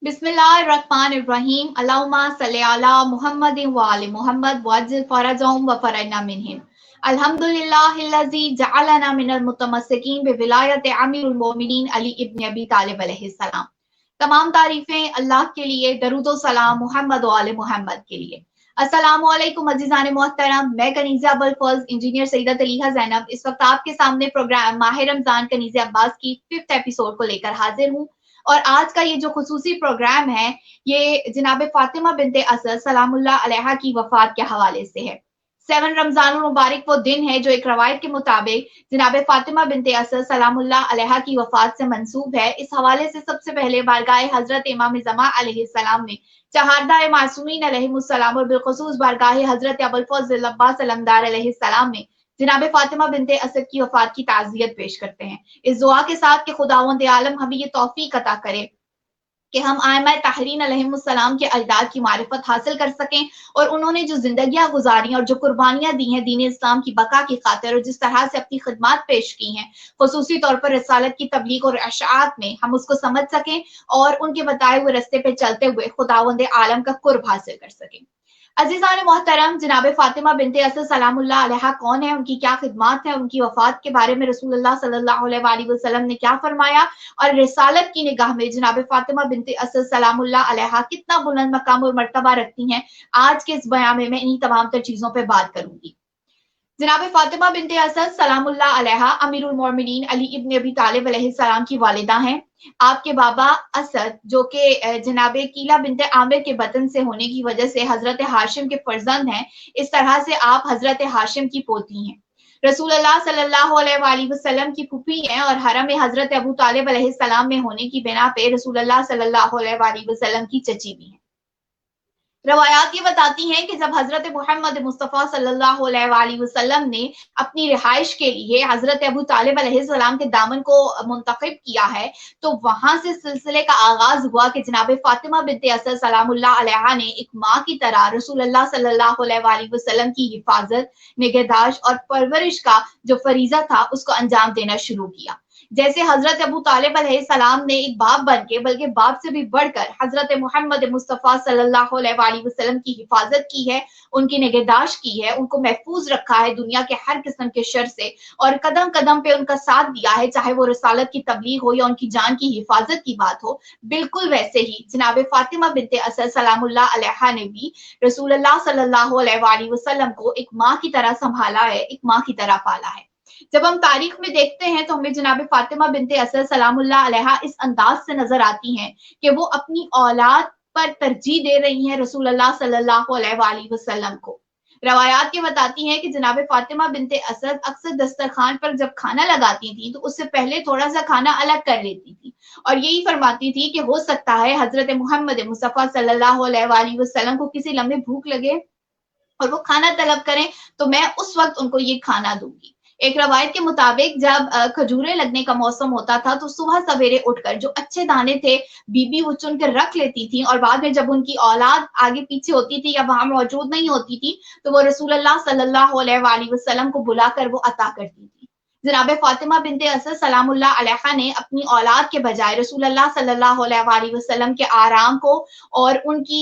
बिस्मिल्लाहिर्रहमानिर्रहीम अल्लाहुम्मा सल्लि अला मुहम्मदिन व आलि मुहम्मद वअज्जिल फरजहुम व फरजना मिनहुम अल्हम्दुलिल्लाहिल्लज़ी जअलना मिनल मुतमस्सिकीन बिविलायत अमीरुल मोमिनीन अली इब्न अबी तालिब अलैहिस्सलाम। तमाम तारीफें अल्लाह के लिए, दरूद व सलाम मोहम्मद व आले मोहम्मद के लिए। अस्सलामु अलैकुम अज़ीज़ान मोहतरम, मैं कनीज़ा अबुल फज़्ल इंजीनियर सईदा तलीहा ज़ैनब इस वक्त आपके सामने प्रोग्राम माह रमज़ान कनीज़ अब्बास की 5th एपिसोड को लेकर हाजिर हूँ। और आज का ये जो खुसूसी प्रोग्राम है ये जनाब फातिमा बिनते असद सलामुल्लाह अलैहा की वफात के हवाले से है। 7 रमजानुल मुबारक वो दिन है जो एक रवायत के मुताबिक जनाब फातिमा बिनते असद सलामुल्लाह अलैहा की वफात से मंसूब है। इस हवाले से सबसे पहले बारगाह हजरत इमाम ज़मा अलैहिस्सलाम में चहारदा मासूमीन अलैहिमुस्सलाम और बिलखुसूस बारगाह हजरत अबुल फज़्ल अब्बास अलमदार अलैहिस्सलाम में जनाब फातिमा बिनते असद की वफात की ताज़ियत पेश करते हैं, इस दुआ के साथ कि खुदावंद आलम हमें ये तौफीक अता करे कि हम आइमा ताहरीन अलैहिमुस्सलाम के अजदाद की मारिफत हासिल कर सकें और उन्होंने जो जिंदगियां गुजारी और जो कुर्बानियां दी हैं दीन इस्लाम की बका की खातिर और जिस तरह से अपनी खिदमत पेश की हैं, खुसूसी तौर पर रिसालत की तबलीग और अशात में हम उसको समझ सकें और उनके बताए हुए रास्ते पे चलते हुए खुदावंद आलम का कुर्ब हासिल कर सकें। अजीज़ान मोहतरम, जनाब फातिमा बिनते असद सलामुल्लाह अलैहा कौन है, उनकी क्या खिदमत है, उनकी वफात के बारे में रसूलुल्लाह सल्लल्लाहु अलैहि वसल्लम ने क्या फरमाया और रिसालत की निगाह में जनाब फातिमा बिनते असद सलामुल्लाह अलैहा कितना बुलंद मकाम और मर्तबा रखती हैं, आज के इस बयान में मैं इन्हीं तमाम तर चीजों पर बात करूंगी। जनाब फातिमा बिनते असद सलामुल्लाह अलैहा अमीरुल मोमिनीन अली इब्न अबी तालिब अलैहिस्सलाम की वालिदा हैं। आपके बाबा असद जो कि जनाब कीला बिनते आमिर के बतन से होने की वजह से हजरत हाशिम के फर्जंद हैं, इस तरह से आप हजरत हाशिम की पोती हैं। रसूलुल्लाह सल्लल्लाहु अलैहि वसल्लम की फूफी हैं और हरम में हजरत अबू तालिब अलैहिस्सलाम में होने की बिना पे रसूलुल्लाह सल्लल्लाहु अलैहि वसल्लम की चची भी हैं। रवायात ये बताती हैं कि जब हजरत मोहम्मद मुस्तफ़ा सल्लल्लाहु अलैहि वसल्लम ने अपनी रिहाइश के लिए हजरत अबू तालिब अलैहिस्सलाम के दामन को मुंतखब किया है, तो वहां से सिलसिले का आगाज हुआ कि जनाब फातिमा बिनते असद सलामुल्लाह अलैहा ने एक माँ की तरह रसूलुल्लाह सल्लल्लाहु अलैहि वसल्लम की हिफाजत, निगहदाश्त और परवरिश का जो फरीजा था उसको अंजाम देना शुरू किया। जैसे हजरत अबू तालिब अलैहिस्सलाम ने एक बाप बन के बल्कि बाप से भी बढ़कर हजरत मोहम्मद मुस्तफ़ा सल्लल्लाहु अलैहि वसल्लम की हिफाजत की है, उनकी निगहदाश्त की है, उनको महफूज रखा है दुनिया के हर किस्म के शर से और कदम कदम पे उनका साथ दिया है, चाहे वो रिसालत की तबलीग हो या उनकी जान की हिफाजत की बात हो। बिल्कुल वैसे ही जनाब फातिमा बिनते असद सलामुल्लाह अलैहा ने भी रसूलुल्लाह सल्लल्लाहु अलैहि वसल्लम को एक माँ की तरह संभाला है, एक माँ की तरह पाला है। जब हम तारीख में देखते हैं तो हमें जनाब फातिमा बिनते असद सलामुल्लाह अलैहा इस अंदाज से नजर आती हैं कि वो अपनी औलाद पर तरजीह दे रही हैं रसूलुल्लाह सल्लल्लाहु अलैहि वसल्लम को। रवायात ये बताती हैं कि जनाब फातिमा बिनते असद अक्सर दस्तरखान पर जब खाना लगाती थी तो उससे पहले थोड़ा सा खाना अलग कर लेती थी और यही फरमाती थी कि हो सकता है हजरत मोहम्मद मुस्तफ़ा सल्लल्लाहु अलैहि वसल्लम को किसी लम्हे भूख लगे और वो खाना तलब करें तो मैं उस वक्त उनको ये खाना दूंगी। एक रवायत के मुताबिक जब खजूरें लगने का मौसम होता था तो सुबह सवेरे उठकर जो अच्छे दाने थे बीबी वो चुन कर रख लेती थी और बाद में जब उनकी औलाद आगे पीछे होती थी या वहां मौजूद नहीं होती थी तो वो रसूलुल्लाह सल्लल्लाहु अलैहि वसल्लम को बुलाकर वो अता करती थी। जनाब फातिमा बिनते असद सलामुल्लाह अलैहा ने अपनी औलाद के बजाय रसूलुल्लाह सल्लल्लाहु अलैहि वसल्लम के आराम को और उनकी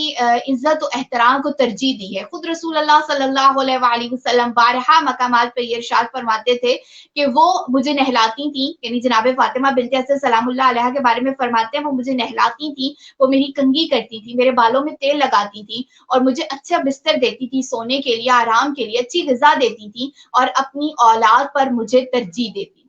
इज्जत और एहतराम को तरजीह दी है। खुद रसूलुल्लाह सल्लल्लाहु अलैहि वसल्लम बारहा मकामात पर ये इरशाद फरमाते थे कि वो मुझे नहलाती थी, यानी जनाब फातिमा बिनते असद सलामुल्लाह अलैहा के बारे में फरमाते हैं वो मुझे नहलाती थी, वो मेरी कंघी करती थी, मेरे बालों में तेल लगाती थी और मुझे अच्छा बिस्तर देती थी, सोने के लिए, आराम के लिए अच्छी ग़िज़ा देती थी और अपनी औलाद पर मुझे तरजीह देती थी।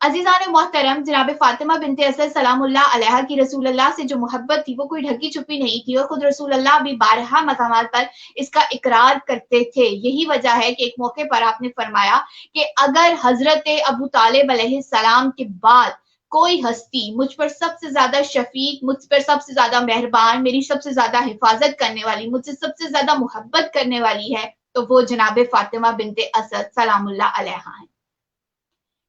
अजीज़ान मोहतरम, जनाब फातिमा बिनते असद सलामुल्लाह अलैहा की रसूलुल्लाह से जो मोहब्बत थी वो कोई ढकी छुपी नहीं थी और खुद रसूलुल्लाह भी बारहा मकामात पर इसका इकरार करते थे। यही वजह है कि एक मौके पर आपने फरमाया कि अगर हजरत अबू तालिब अलैहिस्सलाम के बाद कोई हस्ती मुझ पर सबसे ज्यादा शफीक, मुझ पर सबसे ज्यादा मेहरबान, मेरी सबसे ज्यादा हिफाजत करने वाली, मुझसे सबसे ज्यादा मोहब्बत करने वाली है तो वो जनाब फातिमा बिनते असद सलामुल्लाह अलैहा है।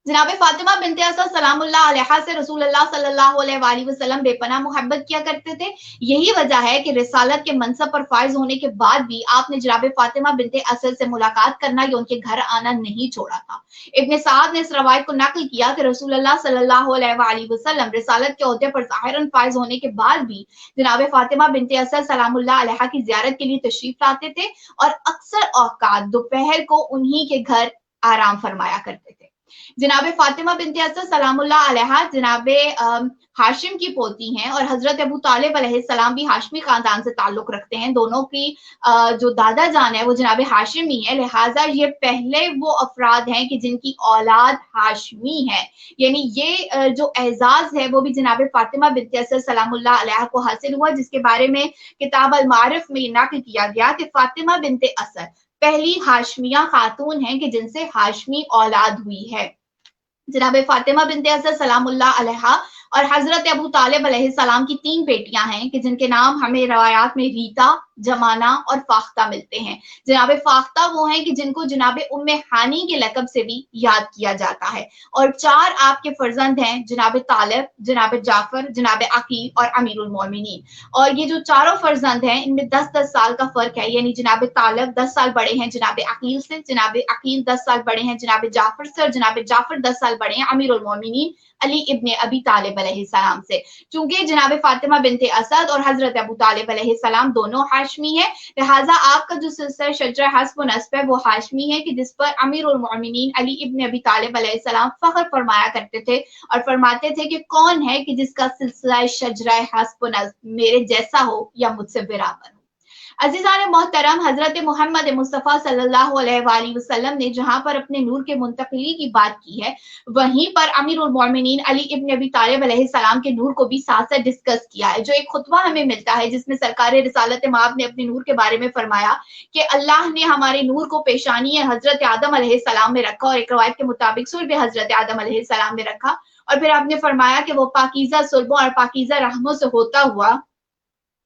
जनाब फातिमा बिनते असद सलामुल्लाह अलैहा से रसूल अल्लाह सल्लल्लाहु अलैहि वसल्लम बेपनाह मोहब्बत किया करते थे। यही वजह है कि रिसालत के मनसब पर फाइज होने के बाद भी आपने जनाब फातिमा बिनते असद से मुलाकात करना या उनके घर आना नहीं छोड़ा था। इब्न साद ने इस रवायत को नकल किया कि रसूल अल्लाह सल्लल्लाहु अलैहि वसल्लम रिसालत के ओहदे पर ज़ाहिरन फाइज होने के बाद भी जनाब फातिमा बिनते असद सलामुल्लाह अलैहा की ज़ियारत के लिए तशरीफ लाते थे और अक्सर औकात दोपहर को उन्हीं के घर आराम फरमाया करते थे। जनाब फातिमा बिनते असद सलामुल्लाह अलैहा जनाब हाशिम की पोती हैं और हजरत अबू तालिब अलैहिस्सलाम भी हाशमी खानदान से ताल्लुक रखते हैं। दोनों की जो दादा जान है वो जनाब हाशिम ही है, लिहाजा ये पहले वो अफराद हैं कि जिनकी औलाद हाशमी है। यानी ये जो एजाज है वो भी जनाब फातिमा बिनते असद सलामुल्लाह अलैहा को हासिल हुआ, जिसके बारे में किताब अल मारिफ में नक़ल किया गया कि फातिमा बिनते असद पहली हाशमिया खातून हैं कि जिनसे हाशमी औलाद हुई है। जनाब फातिमा बिनते असद सलामुल्लाह अलैहा और हजरत अबू तालिब अलैहिस्सलाम की 3 बेटियां हैं कि जिनके नाम हमें रवायात में रीता, जमाना और फाख्ता मिलते हैं। जनाब फाख्ता वो हैं कि जिनको जनाब उम्मे हानी के लकब से भी याद किया जाता है। और 4 आपके फर्जंद हैं, जनाब तालिब, जनाब जाफर, जनाब अकील और अमीरुल मोमिनीन। और ये जो चारों फर्जंद हैं इनमें 10-10 साल का फर्क है, यानी जनाब तालिब 10 साल बड़े हैं जनाब अकील से, जनाब अकील 10 साल बड़े हैं जनाब जाफर से और जनाब जाफर 10 साल बड़े हैं अमीरुल मोमिनीन अली इब्ने अबी तालिब अलैहिस्सलाम से। चूंकि जनाब फातिमा बिनते असद और हजरत अबू तालिब अलैहिस्सलाम दोनों हाशमी है, लिहाजा आपका जो सिलसिला शजरा हस्ब व नस्ब है वो हाशमी है कि जिस पर अमीरुल मोमिनीन अली इब्ने अबी तालिब अलैहिस्सलाम फख्र फरमाया करते थे और फरमाते थे कि कौन है कि जिसका सिलसिला शजरा हस्ब व नस्ब मेरे जैसा हो या मुझसे बराबर हो। अजीजान मोहतरम, हजरत मोहम्मद मुस्तफ़ा सल्लल्लाहु अलैहि वसल्लम ने जहां पर अपने नूर के मुंतकिली की बात की है, वहीं पर अमीरुल मोमिनीन अली इब्न अबी तालिब अलैहिस्सलाम के नूर को भी साथ साथ डिस्कस किया है। जो एक खुतबा हमें मिलता है जिसमें सरकार रिसालत माब ने अपने नूर के बारे में फरमाया कि अल्लाह ने हमारे नूर को पेशानी हजरत आदम अलैहिस्सलाम में रखा और एक रवायत के मुताबिक सुल्ब हजरत आदम अलैहिस्सलाम में रखा और फिर आपने फरमाया कि वो पाकीज़ा सुल्बों और पाकीज़ा रहमों से होता हुआ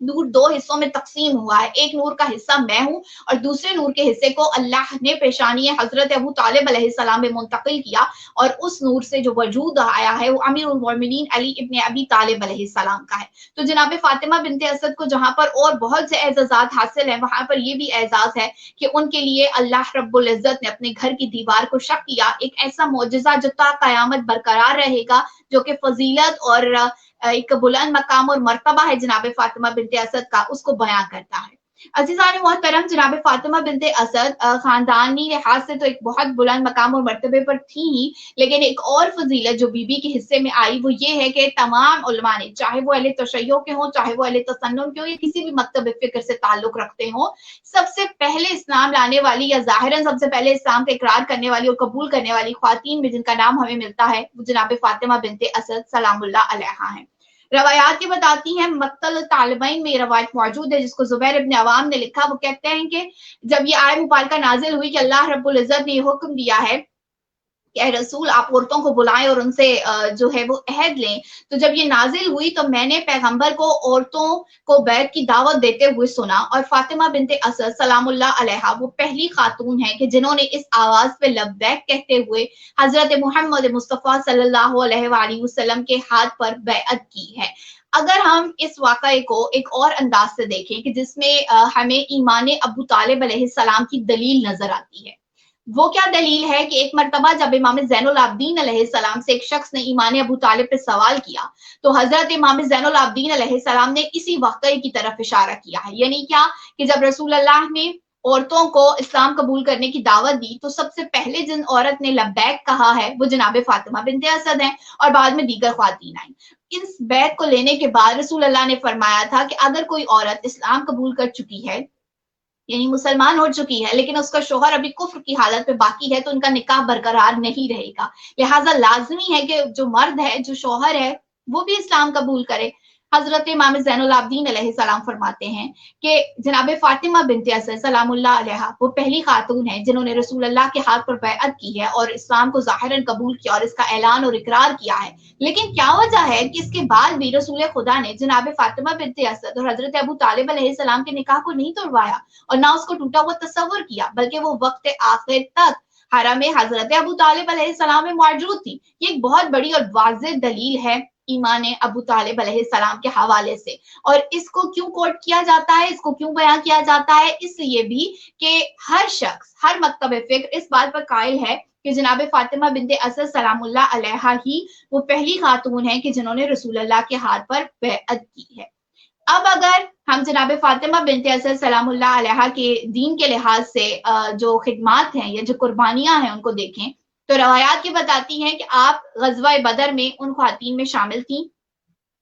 नूर 2 हिस्सों में तकसीम हुआ है। एक नूर का हिस्सा मैं हूं और दूसरे नूर के हिस्से को अल्लाह ने पेशानी हजरत अबू तालिब अलैहिस्सलाम में मुंतकिल किया और उस नूर से जो वजूद आया है वो अमीरुल मोमिनीन अली इब्ने अबी तालिब अलैहिस्सलाम का है। तो जनाब फातिमा बिनते असद को जहां पर और बहुत से एजाजात हासिल हैं, वहां पर ये भी एजाज है कि उनके लिए अल्लाह रब्बुल इज्जत ने अपने घर की दीवार को शक किया, एक ऐसा मौजज़ा जो ता क़यामत बरकरार रहेगा, जो कि फजीलत और एक बुलंद मकाम और मर्तबा है जनाब फातिमा बिनते असद का, उसको बयां करता है। अजीजान मोहतरम, जनाब फातिमा बिनते असद खानदानी लिहाज से तो एक बहुत बुलंद मकाम और मर्तबे पर थी ही, लेकिन एक और फजीलत जो बीबी के हिस्से में आई वो ये है कि तमाम उलमा ने, चाहे वो अहले तशय्यो के हों, चाहे वो अहले तसन्नुन के हों या किसी भी मकतब फिक्र से ताल्लुक रखते हों, सबसे पहले इस्लाम लाने वाली या जाहिरन सबसे पहले इस्लाम का इकरार करने वाली और कबूल करने वाली ख्वातीन में जिनका नाम हमें मिलता है वो जनाब फातिमा बिनते असद सलामुल्लाह अलैहा है। रवायात ये बताती हैं, मक्तल तालिबैन में रवायत मौजूद है जिसको जुबैर इब्न अवाम ने लिखा। वो कहते हैं कि जब ये आयत मुबारका नाजिल हुई कि अल्लाह रब्बुल इज्जत ने ये हुक्म दिया है कि रसूल आप औरतों को बुलाएं और उनसे जो है वो अहद लें, तो जब ये नाजिल हुई तो मैंने पैगंबर को औरतों को बैत की दावत देते हुए सुना और फातिमा बिनते असद सलामुल्लाह अलैहा वो पहली खातून है कि जिन्होंने इस आवाज पे लब्बैक कहते हुए हजरत मोहम्मद मुस्तफ़ा सल्लल्लाहु अलैहि वसल्लम के हाथ पर बैअत की है। अगर हम इस वाक़ये को एक और अंदाज से देखें कि जिसमें हमें ईमान अबू तालिब अलैहिस्सलाम की दलील नजर आती है, वो क्या दलील है कि एक मर्तबा जब इमाम ज़ैनुल आबिदीन अलैहिस्सलाम से एक शख्स ने ईमान अबू तालिब पे सवाल किया तो हजरत इमाम ज़ैनुल आबिदीन अलैहिस्सलाम ने इसी वाक़ये की तरफ इशारा किया है। यानी क्या कि जब रसूल अल्लाह ने औरतों को इस्लाम कबूल करने की दावत दी तो सबसे पहले जिन औरत ने लब्बैक कहा है वो जनाब फातिमा बिनते असद हैं और बाद में दीगर ख्वातीन आई। इस बैत को लेने के बाद रसूल अल्लाह ने फरमाया था कि अगर कोई औरत इस्लाम कबूल कर चुकी है, यानी मुसलमान हो चुकी है, लेकिन उसका शोहर अभी कुफ्र की हालत में बाकी है, तो उनका निकाह बरकरार नहीं रहेगा। लिहाजा लाजमी है कि जो मर्द है, जो शोहर है, वो भी इस्लाम कबूल करे। हजरत इमाम ज़ैनुल आबिदीन अलैहिस्सलाम फरमाते हैं कि जनाब फातिमा बिनते असद सलामुल्लाह अलैहा वो पहली खातून है जिन्होंने रसूल अल्लाह के हाथ पर बैअत की है और इस्लाम को ज़ाहिरन कबूल किया और इसका ऐलान और इकरार किया है। लेकिन क्या वजह है कि इसके बाद भी रसूल खुदा ने जनाब फातिमा बिनते असद और हजरत अबू तालिब अलैहिस्सलाम के निकाह को नहीं तोड़वाया और ना उसको टूटा हुआ तस्वर किया, बल्कि वो वक्त आखिर तक حرم میں حضرت ابو طالب علیہ السلام میں موجود تھی. یہ ایک بہت بڑی اور واضح دلیل ہے ایمان ابو طالب علیہ السلام کے حوالے سے. اور اس کو کیوں کوٹ کیا جاتا ہے, اس کو کیوں بیان کیا جاتا ہے؟ اس لیے بھی کہ ہر شخص, ہر مکتب فکر اس بات پر قائل ہے کہ جناب فاطمہ بنت اسد سلام اللہ علیہا ہی وہ پہلی خاتون ہیں کہ جنہوں نے رسول اللہ کے ہاتھ پر بیعت کی ہے. اب اگر ہم جناب فاطمہ بنت اسد سلام اللہ علیہا کے دین کے لحاظ سے جو خدمات ہیں یا جو قربانیاں ہیں ان کو دیکھیں تو روایات یہ بتاتی ہیں کہ آپ غزوہ بدر میں ان خواتین میں شامل تھیں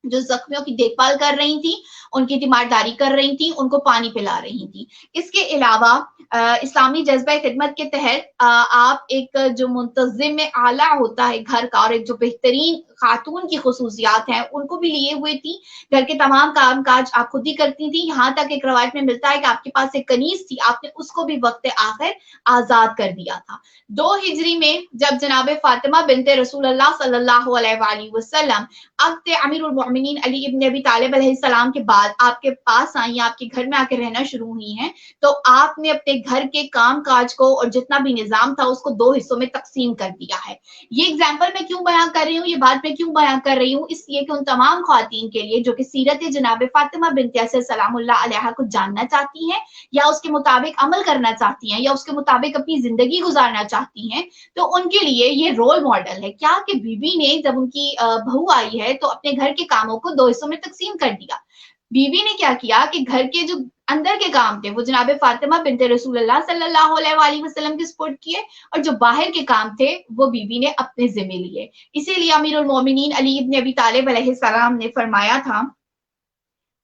جو زخمیوں کی دیکھ بھال کر رہی تھیں, ان کی تیمارداری کر رہی تھیں, ان کو پانی پلا رہی تھیں. اس کے علاوہ اسلامی جذبہ خدمت کے تحت آپ ایک جو منتظم اعلیٰ ہوتا ہے گھر کا اور ایک جو بہترین خاتون کی خصوصیات ہیں ان کو بھی لیے ہوئے تھی. گھر کے تمام کام کاج آپ خود ہی کرتی تھی, یہاں تک ایک روایت میں ملتا ہے کہ آپ کے پاس ایک کنیز تھی, آپ نے اس کو بھی وقت آخر آزاد کر دیا تھا. 2 ہجری میں جب جناب فاطمہ بنت رسول اللہ صلی اللہ علیہ وآلہ وسلم عقد امیر المؤمنین علی ابن ابی طالب علیہ السلام کے بعد آپ کے پاس آئی, آپ کے گھر میں آ کے رہنا شروع ہوئی ہیں, تو آپ نے اپنے گھر کے کام کاج کو اور جتنا بھی نظام تھا اس کو 2 حصوں میں تقسیم کر دیا ہے. یہ ایگزامپل میں کیوں بیان کر رہی ہوں, یہ بات میں کیوں بیان کر رہی ہوں, اس لیے کہ ان تمام خواتین کے لیے جو کہ سیرت جناب فاطمہ بنت اسد سلام اللہ علیہا کو جاننا چاہتی ہیں یا اس کے مطابق عمل کرنا چاہتی ہیں یا اس کے مطابق اپنی زندگی گزارنا چاہتی ہیں, تو ان کے لیے یہ رول ماڈل ہے. کیا کہ بی بی نے جب ان کی بہو آئی ہے تو اپنے گھر کے کاموں کو 2 حصوں میں تقسیم کر دیا. بی بی نے کیا کیا کہ گھر کے جو اندر کے کام تھے وہ جناب فاطمہ بنت رسول اللہ صلی اللہ علیہ وآلہ وسلم کے سپورٹ کیے, اور جو باہر کے کام تھے وہ بی بی نے اپنے ذمہ لیے. اسی لیے امیر المومنین علی ابن ابی طالب علیہ السلام نے فرمایا تھا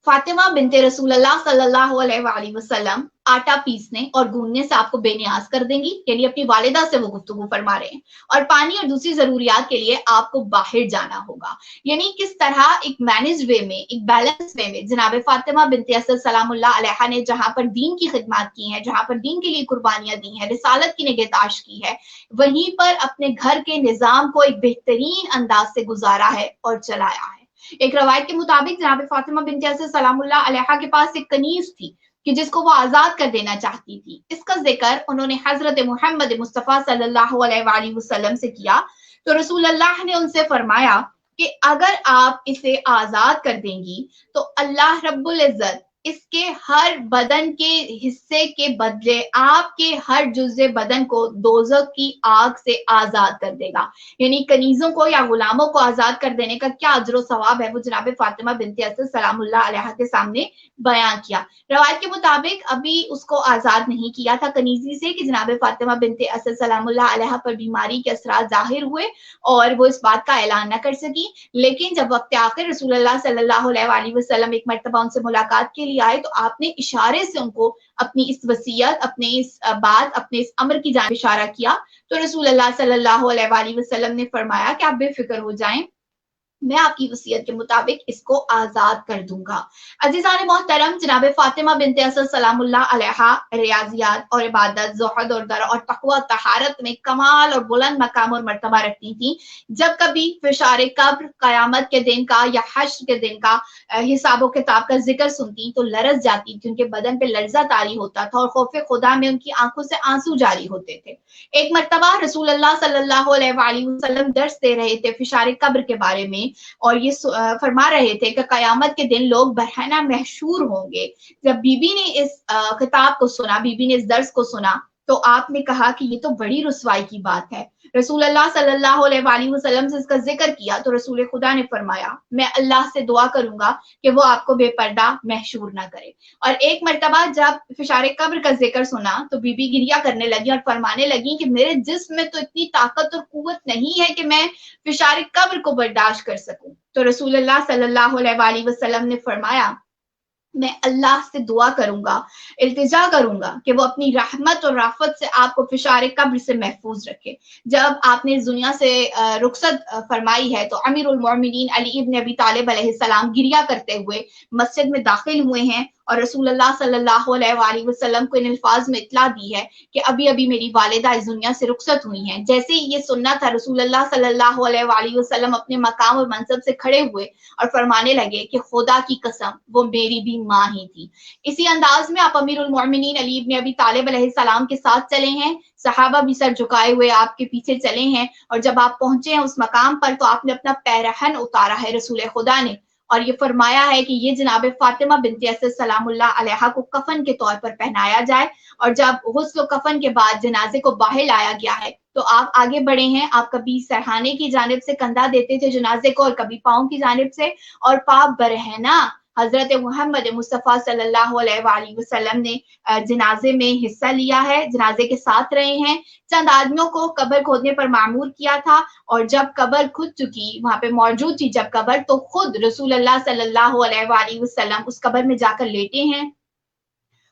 فاطمہ بنت رسول اللہ صلی اللہ علیہ وآلہ وسلم آٹا پیسنے اور گوندنے سے آپ کو بے نیاز کر دیں گی, یعنی اپنی والدہ سے وہ گفتگو فرما رہے ہیں, اور پانی اور دوسری ضروریات کے لیے آپ کو باہر جانا ہوگا. یعنی کس طرح ایک مینج وے میں, ایک بیلنس وے میں جناب فاطمہ بنت اسد سلام اللہ علیہا نے جہاں پر دین کی خدمات کی ہیں, جہاں پر دین کے لیے قربانیاں دی ہیں, رسالت کی نگہداشت کی ہے, وہیں پر اپنے گھر کے نظام کو ایک بہترین انداز سے گزارا ہے اور چلایا ہے. ایک روایت کے مطابق جناب فاطمہ بنت اسد سلام اللہ علیہا کے پاس ایک کنیز تھی کہ جس کو وہ آزاد کر دینا چاہتی تھی. اس کا ذکر انہوں نے حضرت محمد مصطفیٰ صلی اللہ علیہ وآلہ وسلم سے کیا تو رسول اللہ نے ان سے فرمایا کہ اگر آپ اسے آزاد کر دیں گی تو اللہ رب العزت اس کے ہر بدن کے حصے کے بدلے آپ کے ہر جزء بدن کو دوزخ کی آگ سے آزاد کر دے گا. یعنی کنیزوں کو یا غلاموں کو آزاد کر دینے کا کیا اجر و ثواب ہے وہ جناب فاطمہ بنت اسد سلام اللہ علیہا کے سامنے بیان کیا. روایت کے مطابق ابھی اس کو آزاد نہیں کیا تھا کنیزی سے کہ جناب فاطمہ بنت اسد سلام اللہ علیہا پر بیماری کے اثرات ظاہر ہوئے اور وہ اس بات کا اعلان نہ کر سکی. لیکن جب وقت آخر رسول اللہ صلی اللہ علیہ وآلہ وسلم ایک مرتبہ ان سے ملاقات کے لیے آئے تو آپ نے اشارے سے ان کو اپنی اس وصیت, اپنے اس بات, اپنے اس امر کی جانب اشارہ کیا. تو رسول اللہ صلی اللہ علیہ وآلہ وسلم نے فرمایا کہ آپ بے فکر ہو جائیں, میں آپ کی وصیت کے مطابق اس کو آزاد کر دوں گا. عزیزان محترم, جناب فاطمہ بنت اسد سلام اللہ علیہا ریاضیات اور عبادت, زہد اور در اور تقوی طہارت میں کمال اور بلند مقام اور مرتبہ رکھتی تھیں. جب کبھی فشار قبر, قیامت کے دن کا یا حشر کے دن کا حساب و کتاب کا ذکر سنتی تو لرز جاتی تھی, ان کے بدن پہ لرزہ طاری ہوتا تھا اور خوف خدا میں ان کی آنکھوں سے آنسو جاری ہوتے تھے. ایک مرتبہ رسول اللہ صلی اللہ علیہ وآلہ وسلم درس دے رہے تھے فشار قبر کے بارے میں, اور یہ فرما رہے تھے کہ قیامت کے دن لوگ برہنہ محشور ہوں گے. جب بی بی نے اس خطاب کو سنا, بی بی نے اس درس کو سنا تو آپ نے کہا کہ یہ تو بڑی رسوائی کی بات ہے. رسول اللہ صلی اللہ علیہ وآلہ وسلم سے اس کا ذکر کیا تو رسول خدا نے فرمایا میں اللہ سے دعا کروں گا کہ وہ آپ کو بے پردہ محشور نہ کرے. اور ایک مرتبہ جب فشار قبر کا ذکر سنا تو بی بی گریہ کرنے لگی اور فرمانے لگی کہ میرے جسم میں تو اتنی طاقت اور قوت نہیں ہے کہ میں فشار قبر کو برداشت کر سکوں. تو رسول اللہ صلی اللہ علیہ وآلہ وسلم نے فرمایا میں اللہ سے دعا کروں گا, التجا کروں گا کہ وہ اپنی رحمت اور رافت سے آپ کو فشار قبر سے محفوظ رکھے. جب آپ نے اس دنیا سے رخصت فرمائی ہے تو امیر المومنین علی ابن ابی طالب علیہ السلام گریہ کرتے ہوئے مسجد میں داخل ہوئے ہیں اور رسول اللہ صلی اللہ علیہ وسلم کو ان الفاظ میں اطلاع دی ہے کہ ابھی ابھی میری والدہ اس دنیا سے رخصت ہوئی ہیں۔ جیسے ہی یہ سننا تھا، رسول اللہ صلی اللہ علیہ وسلم اپنے مقام اور منصب سے کھڑے ہوئے اور فرمانے لگے کہ خدا کی قسم وہ میری بھی ماں ہی تھی۔ اسی انداز میں آپ امیر المومنین علی ابن ابی طالب علیہ السلام کے ساتھ چلے ہیں، صحابہ بھی سر جھکائے ہوئے آپ کے پیچھے چلے ہیں، اور جب آپ پہنچے ہیں اس مقام پر تو آپ نے اپنا پیرہن اتارا ہے رسول خدا نے، اور یہ فرمایا ہے کہ یہ جناب فاطمہ بنت اسد سلام اللہ علیہا کو کفن کے طور پر پہنایا جائے، اور جب غسل و کفن کے بعد جنازے کو باہر لایا گیا ہے تو آپ آگے بڑھے ہیں، آپ کبھی سرہانے کی جانب سے کندھا دیتے تھے جنازے کو اور کبھی پاؤں کی جانب سے، اور پاک برہنہ حضرت محمد مصطفیٰ صلی اللہ علیہ وآلہ وسلم نے جنازے میں حصہ لیا ہے، جنازے کے ساتھ رہے ہیں۔ چند آدمیوں کو قبر کھودنے پر معمور کیا تھا، اور جب قبر کھد چکی، وہاں پہ موجود تھی جب قبر، تو خود رسول اللہ صلی اللہ علیہ وآلہ وسلم اس قبر میں جا کر لیٹے ہیں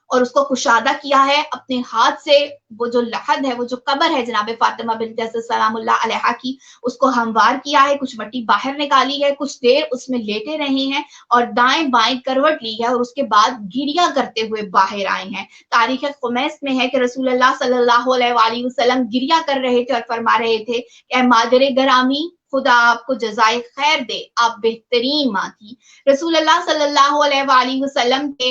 اور اس کو کشادہ کیا ہے اپنے ہاتھ سے۔ وہ جو لحد ہے، وہ جو قبر ہے جناب فاطمہ بنت اسد سلام اللہ علیہا کی، اس کو ہموار کیا ہے، کچھ مٹی باہر نکالی ہے، کچھ دیر اس میں لیٹے رہے ہیں اور دائیں بائیں کروٹ لی ہے، اور اس کے بعد گریا کرتے ہوئے باہر آئے ہیں۔ تاریخ خمیس میں ہے کہ رسول اللہ صلی اللہ علیہ وآلہ وسلم گریا کر رہے تھے اور فرما رہے تھے کہ اے مادر گرامی، خدا آپ کو جزائے خیر دے، آپ بہترین ماں تھی۔ رسول اللہ صلی اللہ علیہ وآلہ وسلم کے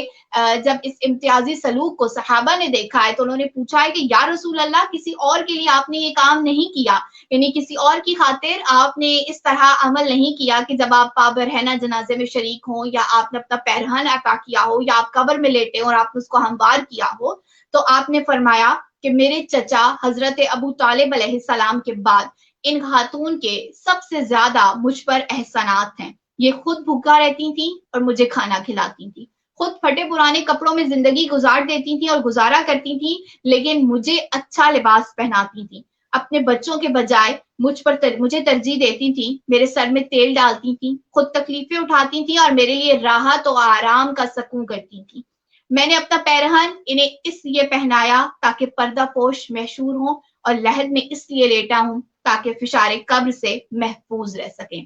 جب اس امتیازی سلوک کو صحابہ نے دیکھا ہے تو انہوں نے پوچھا ہے کہ یا رسول اللہ، کسی اور کے لیے آپ نے یہ کام نہیں کیا، یعنی کسی اور کی خاطر آپ نے اس طرح عمل نہیں کیا کہ جب آپ پابرہنہ جنازے میں شریک ہوں، یا آپ نے اپنا پیرہن عطا کیا ہو، یا آپ قبر میں لیٹے اور آپ نے اس کو ہموار کیا ہو؟ تو آپ نے فرمایا کہ میرے چچا حضرت ابو طالب علیہ السلام کے بعد ان خاتون کے سب سے زیادہ مجھ پر احسانات ہیں۔ یہ خود بھوکا رہتی تھی اور مجھے کھانا کھلاتی تھی، خود پھٹے پرانے کپڑوں میں زندگی گزار دیتی تھی اور گزارا کرتی تھی، لیکن مجھے اچھا لباس پہناتی تھی، اپنے بچوں کے بجائے مجھے ترجیح دیتی تھی، میرے سر میں تیل ڈالتی تھی، خود تکلیفیں اٹھاتی تھی اور میرے لیے راحت و آرام کا سکون کرتی تھی۔ میں نے اپنا پیرہن انہیں اس لیے پہنایا تاکہ پردہ پوش محشور ہوں، اور لحد میں اس لیے لیٹا ہوں تاکہ فشار قبر سے محفوظ رہ سکیں۔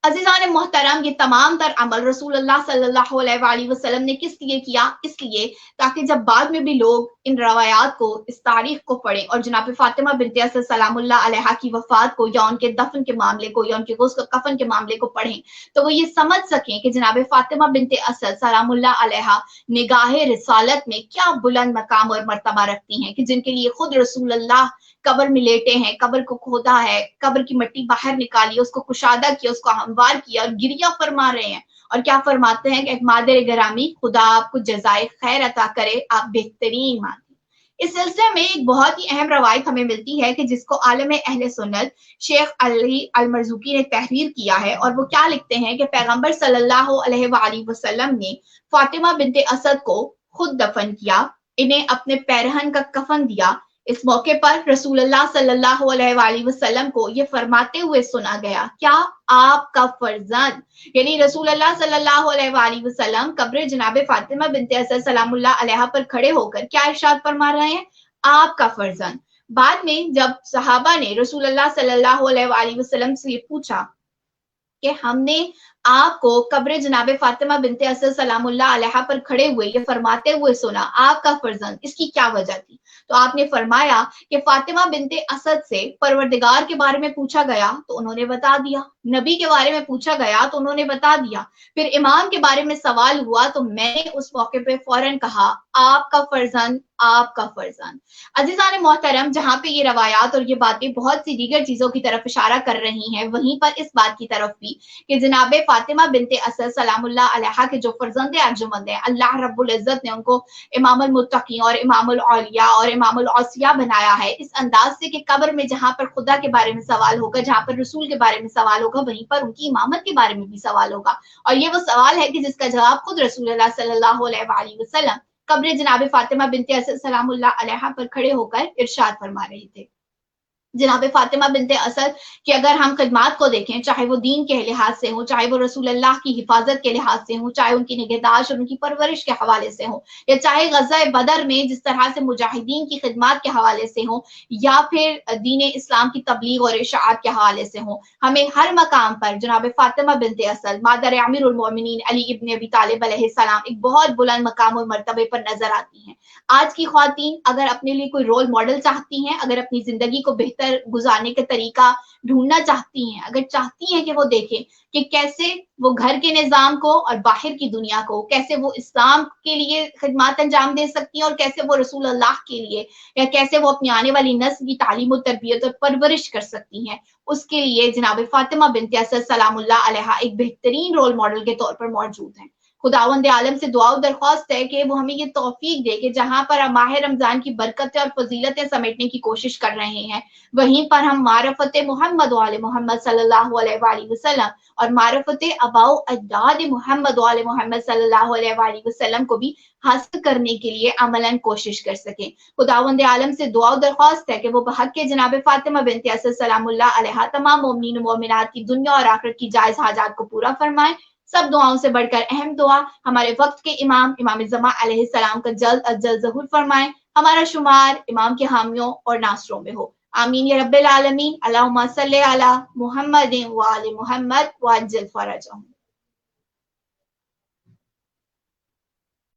عزیزان محترم، یہ تمام تر عمل رسول اللہ صلی اللہ علیہ وآلہ وسلم نے کس لیے کیا؟ اس لیے تاکہ جب بعد میں بھی لوگ ان روایات کو، اس تاریخ کو پڑھیں اور جناب فاطمہ بنت اسد سلام اللہ علیہا کی وفات کو، یا ان کے دفن کے معاملے کو، یا ان کے غسل کفن کے معاملے کو پڑھیں، تو وہ یہ سمجھ سکیں کہ جناب فاطمہ بنت اسد سلام اللہ علیہا نگاہ رسالت میں کیا بلند مقام اور مرتبہ رکھتی ہیں، کہ جن کے لیے خود رسول اللہ قبر میں لیٹے ہیں، قبر کو کھودا ہے، قبر کی مٹی باہر نکالی، اس کو کشادہ کیا، اس کو ہموار کیا، اور گریا فرما رہے ہیں، اور کیا فرماتے ہیں کہ مادر گرامی، خدا آپ کو جزائے خیر عطا کرے، آپ بہترین ماں تھی۔ اس سلسلے میں ایک بہت ہی اہم روایت ہمیں ملتی ہے کہ جس کو عالم اہل سنت شیخ علی المرزوقی نے تحریر کیا ہے، اور وہ کیا لکھتے ہیں کہ پیغمبر صلی اللہ علیہ وآلہ وسلم نے فاطمہ بنت اسد کو خود دفن کیا، انہیں اپنے پیرہن کا کفن دیا۔ اس موقع پر رسول اللہ صلی اللہ علیہ وآلہ وسلم کو یہ فرماتے ہوئے سنا گیا، کیا آپ کا فرزند، یعنی رسول اللہ صلی اللہ علیہ وآلہ وسلم قبر جناب فاطمہ بنت اسد سلام اللہ علیہا پر کھڑے ہو کر کیا ارشاد فرما رہے ہیں؟ آپ کا فرزند۔ بعد میں جب صحابہ نے رسول اللہ صلی اللہ علیہ وآلہ وسلم سے یہ پوچھا کہ ہم نے آپ کو قبر جناب فاطمہ بنت اسد سلام اللہ علیہا پر کھڑے ہوئے یہ فرماتے ہوئے سنا، آپ کا فرزند، اس کی کیا وجہ تھی؟ تو آپ نے فرمایا کہ فاطمہ بنت اسد سے پروردگار کے بارے میں پوچھا گیا تو انہوں نے بتا دیا، نبی کے بارے میں پوچھا گیا تو انہوں نے بتا دیا، پھر امام کے بارے میں سوال ہوا تو میں نے اس موقع پہ فوراً کہا، آپ کا فرزند، آپ کا فرزند۔ عزیزان محترم، جہاں پہ یہ روایات اور یہ باتیں بہت سی دیگر چیزوں کی طرف اشارہ کر رہی ہیں، وہیں پر اس بات کی طرف بھی کہ جناب فاطمہ بنت اسد سلام اللہ علیہا کے جو فرزند ارجمند ہیں، اللہ رب العزت نے ان کو امام المتقین اور امام الاولیاء اور امام الاوصیاء بنایا ہے، اس انداز سے کہ قبر میں جہاں پر خدا کے بارے میں سوال ہوگا، جہاں پر رسول کے بارے میں سوال ہوگا، وہیں پر ان کی امامت کے بارے میں بھی سوال ہوگا، اور یہ وہ سوال ہے کہ جس کا جواب خود رسول اللہ صلی اللہ علیہ وآلہ وسلم قبر جناب فاطمہ بنت اسد سلام اللہ علیہا پر کھڑے ہو کر ارشاد فرما رہے تھے۔ जनाब फातिमा बिनते असद कि अगर हम खिदमात को देखें, चाहे वो दीन के लिहाज से हो, चाहे वो रसूल अल्लाह की हिफाजत के लिहाज से हो, चाहे उनकी निगहदाश्त और उनकी परवरिश के हवाले से हो, या चाहे गज़ा बदर में जिस तरह से मुजाहिदीन की खिदमात के हवाले से हो, या फिर दीन इस्लाम की तबलीग और इशाअत के हवाले से हो, हमें हर मकाम पर जनाब फातिमा बिनते असद मादर अमीरुल मोमिनीन अली इब्न अबी तालिब अलैहिस्सलाम एक बहुत बुलंद मकाम और मर्तबे पर नजर आती हैं। आज की ख्वातीन अगर अपने लिए कोई रोल मॉडल चाहती हैं, अगर अपनी जिंदगी को बेहतर गुजारने का तरीका ढूंढना चाहती हैं, अगर चाहती हैं कि वो देखें कि कैसे वो घर के निजाम को और बाहर की दुनिया को, कैसे वो इस्लाम के लिए खिदमत अंजाम दे सकती हैं और कैसे वो रसूल अल्लाह के लिए या कैसे वो अपनी आने वाली नस्ल की तालीम और तरबियत और परवरिश कर सकती हैं, उसके लिए जनाब फातिमा बिनते असद सलामुल्लाह अलैहा एक बेहतरीन रोल मॉडल के तौर पर मौजूद हैं। खुदावंद आलम से दुआ दरख्वास्त है कि वो हमें ये तौफीक दे कि जहां पर हम माह रमजान की बरकतें और फजीलतें समेटने की कोशिश कर रहे हैं, वहीं पर हम मारफत मोहम्मद वाले मोहम्मद सल्लल्लाहु अलैहि वसल्लम और मारफत अबाउ अजदाद मोहम्मद वाले मोहम्मद सल्लल्लाहु अलैहि वसल्लम को भी हासिल करने के लिए अमलन कोशिश कर सकें। खुदावंद आलम से दुआ दरख्वास्त है कि वो बहक के जनाब फातिमा बिनते असद सलामुल्लाह अलैहा तमाम मोमिनीन व मोमिनात की दुनिया और आखिरत की जायज हाजात को पूरा फरमाएं। सब दुआओं से बढ़कर अहम दुआ हमारे वक्त के इमाम इमाम ज़मा अलैहिस्सलाम का जल्द अज जल्द ज़हूर फरमाएं, हमारा शुमार इमाम के हामियों और नासरों में हो। आमीन या रब्बिल आलमीन। अल्लाहुम्मा सल्ली अला मुहम्मदिन व आलि मुहम्मद व अज्जिल फरजहम।